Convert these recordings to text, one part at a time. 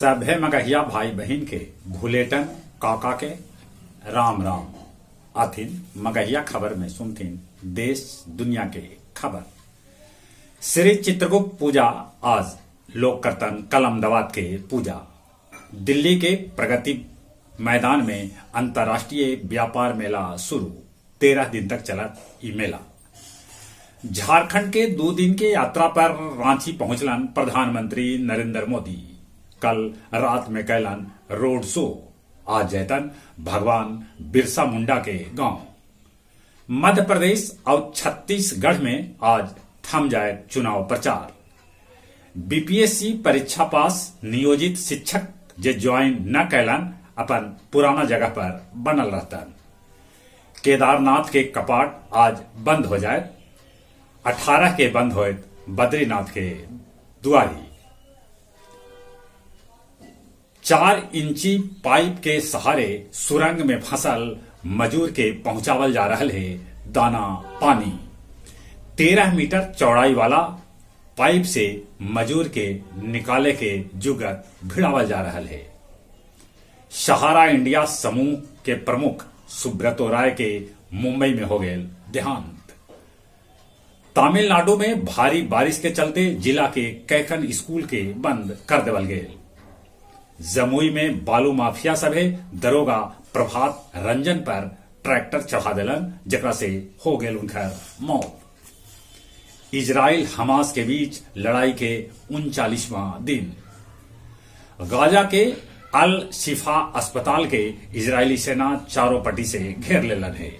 सभे मगहिया भाई बहन के भूलेटन काका के राम राम आथिन मगहिया खबर में सुनथिन देश दुनिया के खबर। श्री चित्रगुप्त पूजा आज लोक कर्तन कलम दवात के पूजा। दिल्ली के प्रगति मैदान में अंतर्राष्ट्रीय व्यापार मेला शुरू 13 दिन तक चला ई मेला। झारखंड के 2 दिन के यात्रा पर रांची पहुंचलन प्रधानमंत्री नरेंद्र मोदी। कल रात में कैलन रोड शो। आज जैतन भगवान बिरसा मुंडा के गांव। मध्य प्रदेश और छत्तीसगढ़ में आज थम जाए चुनाव प्रचार। बीपीएससी परीक्षा पास नियोजित शिक्षक जे ज्वाइन न कैलन अपन पुराना जगह पर बनल रहतन। केदारनाथ के कपाट आज बंद हो जाए। 18 के बंद होए बद्रीनाथ के दुआरी। 4 इंची पाइप के सहारे सुरंग में फसल मजूर के पहुंचावल जा रहा है दाना पानी। 13 मीटर चौड़ाई वाला पाइप से मजूर के निकाले के जुगत भिड़ावल जा रहा है। सहारा इंडिया समूह के प्रमुख सुब्रतो राय के मुंबई में हो गए देहांत। तमिलनाडु में भारी बारिश के चलते जिला के कैखन स्कूल के बंद कर देवल गए। जमुई में बालू माफिया सभे दरोगा प्रभात रंजन पर ट्रैक्टर चढ़ा दिलन जकरा से हो गए उनकर मौत। इजराइल हमास के बीच लड़ाई के 39वां दिन। गाजा के अल शिफा अस्पताल के इजरायली सेना चारों पट्टी से घेर लेलन है।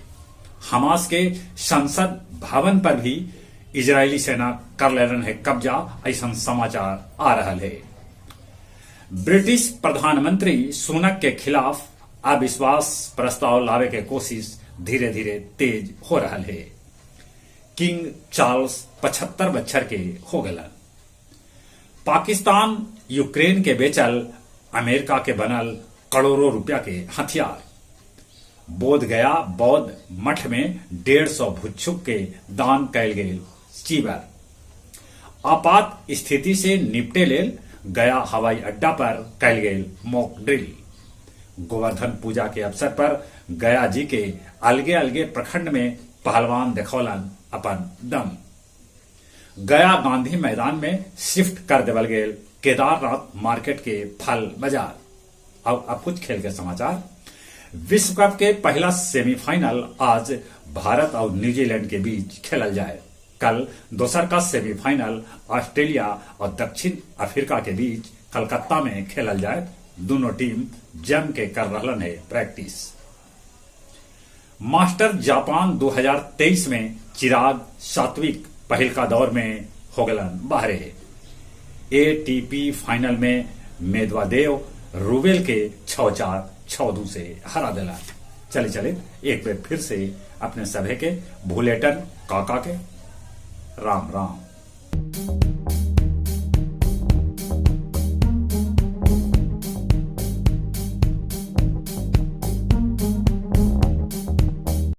हमास के संसद भवन पर भी इजरायली सेना कर लेलन है कब्जा, ऐसा समाचार आ रहा है। ब्रिटिश प्रधानमंत्री सुनक के खिलाफ अविश्वास प्रस्ताव लावे के कोशिश धीरे धीरे तेज हो रहा है। किंग चार्ल्स 75 बच्चर के हो गए। पाकिस्तान यूक्रेन के बेचल अमेरिका के बनल करोड़ों रुपया के हथियार। बोध गया बौद्ध मठ में 150 भुच्छुक के दान कैल गए चीबर। आपात स्थिति से निपटे लेल गया हवाई अड्डा पर कैल गए मॉक ड्रिल। गोवर्धन पूजा के अवसर पर गया जी के अलगे अलगे प्रखंड में पहलवान देखौलन अपन दम। गया गांधी मैदान में शिफ्ट कर देवल गए केदारनाथ मार्केट के फल बाजार। अब कुछ खेल के समाचार। विश्व कप के पहला सेमीफाइनल आज भारत और न्यूजीलैंड के बीच खेलल जाए। कल दोसर का सेमीफाइनल ऑस्ट्रेलिया और दक्षिण अफ्रीका के बीच कलकत्ता में खेलल जाए। दोनों टीम जम के कर रहलन है प्रैक्टिस। मास्टर जापान 2023 में चिराग सात्विक पहल का दौर में हो गलन बाहरे। एटीपी फाइनल में मेदवादेव रूबेल के 6-4 6-2 से हरा दिला। चले एक बार फिर से अपने सभे के भूलेटन काका के राम राम।